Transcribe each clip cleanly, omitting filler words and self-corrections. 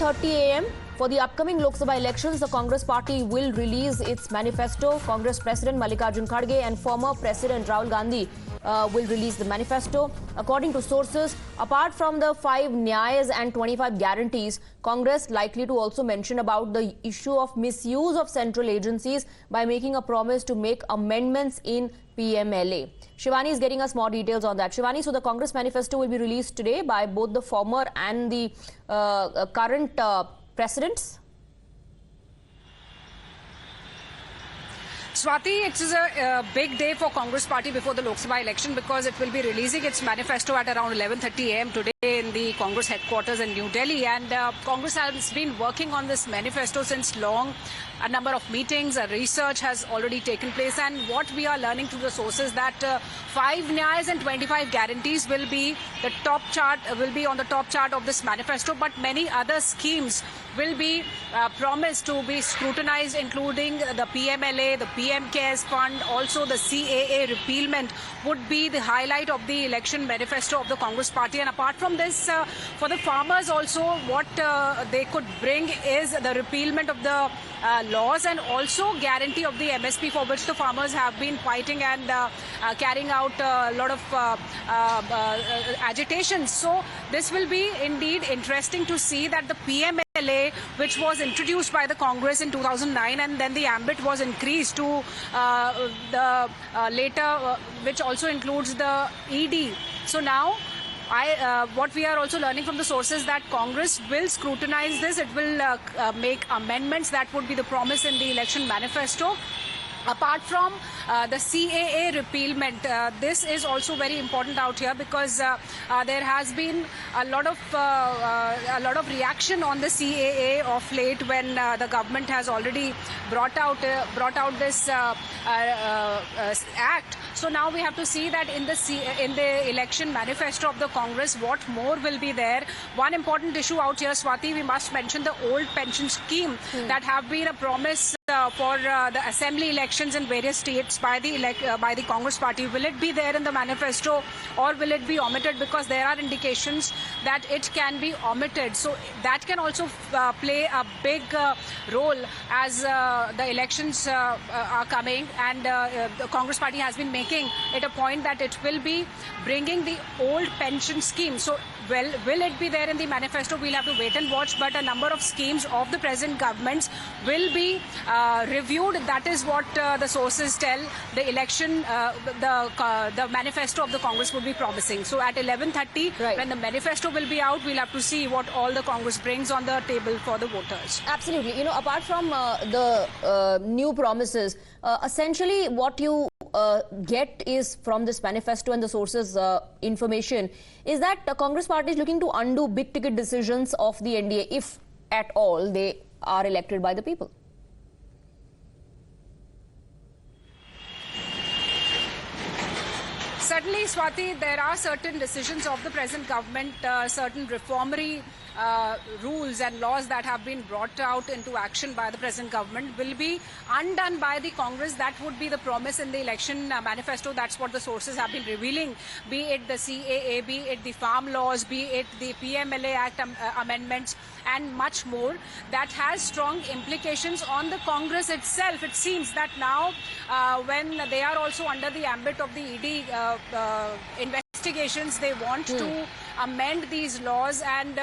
11:30 a.m. For the upcoming Lok Sabha elections, the Congress party will release its manifesto. Congress President Mallikarjun Kharge and former President Rahul Gandhi will release the manifesto. According to sources, apart from the 5 Nyayas and 25 guarantees, Congress likely to also mention about the issue of misuse of central agencies by making a promise to make amendments in PMLA. Shivani is getting us more details on that. Shivani, so the Congress manifesto will be released today by both the former and the current presidents? Swati, it is a big day for Congress party before the Lok Sabha election because it will be releasing its manifesto at around 11:30 a.m. today in the Congress headquarters in New Delhi. And Congress has been working on this manifesto since long. A number of meetings, research has already taken place. And what we are learning through the sources that 5 Nyayas and 25 guarantees will be the top chart, will be on the top chart of this manifesto. But many other schemes will be promised to be scrutinized, including the PMLA, the PM Cares Fund, also the CAA repealment would be the highlight of the election manifesto of the Congress party. And apart from this, for the farmers also, what they could bring is the repealment of the laws and also guarantee of the MSP for which the farmers have been fighting and carrying out a lot of agitation. So this will be indeed interesting to see that the PMLA, which was introduced by the Congress in 2009 and then the ambit was increased to the later, which also includes the ED. So now what we are also learning from the sources that Congress will scrutinize this. It will make amendments. That would be the promise in the election manifesto. Apart from the CAA repealment, this is also very important out here because there has been a lot of reaction on the CAA of late when the government has already brought out this act. So now we have to see that in the election manifesto of the Congress, what more will be there. One important issue out here, Swati, we must mention the old pension scheme that have been a promise for the assembly elections in various states by the Congress party. Will it be there in the manifesto or will it be omitted? Because there are indications that it can be omitted. So that can also play a big role as the elections are coming, and the Congress party has been making it a point that it will be bringing the old pension scheme. So will it be there in the manifesto? We'll have to wait and watch. But a number of schemes of the present governments will be reviewed. That is what the sources tell. The election, the manifesto of the Congress will be promising. So at 11:30, when the manifesto will be out, we'll have to see what all the Congress brings on the table for the voters. Absolutely. You know, apart from the new promises, essentially what you get is from this manifesto and the sources information is that the Congress party is looking to undo big ticket decisions of the NDA if at all they are elected by the people. Certainly, Swati, there are certain decisions of the present government, certain reformatory rules and laws that have been brought out into action by the present government will be undone by the Congress. That would be the promise in the election manifesto. That's what the sources have been revealing, be it the CAA, be it the farm laws, be it the PMLA Act amendments and much more. That has strong implications on the Congress itself. It seems that now when they are also under the ambit of the ED investigations, they want to amend these laws, and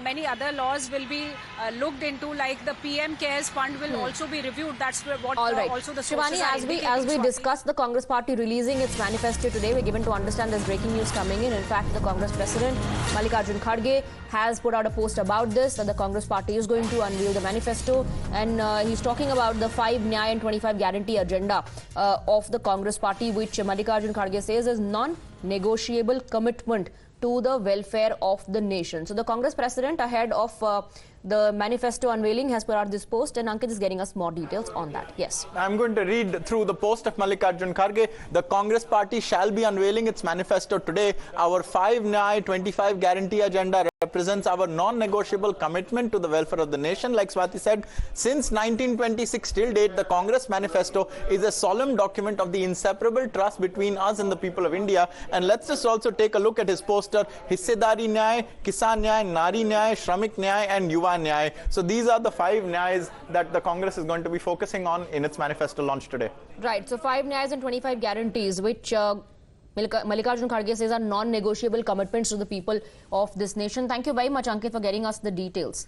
many other laws will be looked into, like the PM Cares Fund will also be reviewed. That's what also the sources Shivani, as we discussed the Congress party releasing its manifesto today, we're given to understand there's breaking news coming in. In fact, the Congress President Mallikarjun Kharge has put out a post about this, that the Congress party is going to unveil the manifesto, and he's talking about the 5 Nyaya and 25 guarantee agenda of the Congress party, which Mallikarjun Kharge says is non-negotiable commitment to the welfare of the nation. So the Congress president, ahead of the manifesto unveiling, has put out this post, and Ankit is getting us more details on that. Yes. I'm going to read through the post of Mallikarjun Kharge. The Congress party shall be unveiling its manifesto today. Our 5 Nyaya 25 guarantee agenda represents our non-negotiable commitment to the welfare of the nation. Like Swati said, since 1926 till date, the Congress manifesto is a solemn document of the inseparable trust between us and the people of India. And let's just also take a look at his poster. Hissedari Nyaya, Kisan Nyaya, Nari Nyaya, Shramik Nyaya and Yuva Sabka Nyay. So these are the 5 Nyayas that the Congress is going to be focusing on in its manifesto launch today. Right. So 5 Nyayas and 25 guarantees, which Mallikarjun Kharge says are non-negotiable commitments to the people of this nation. Thank you very much, Ankit, for getting us the details.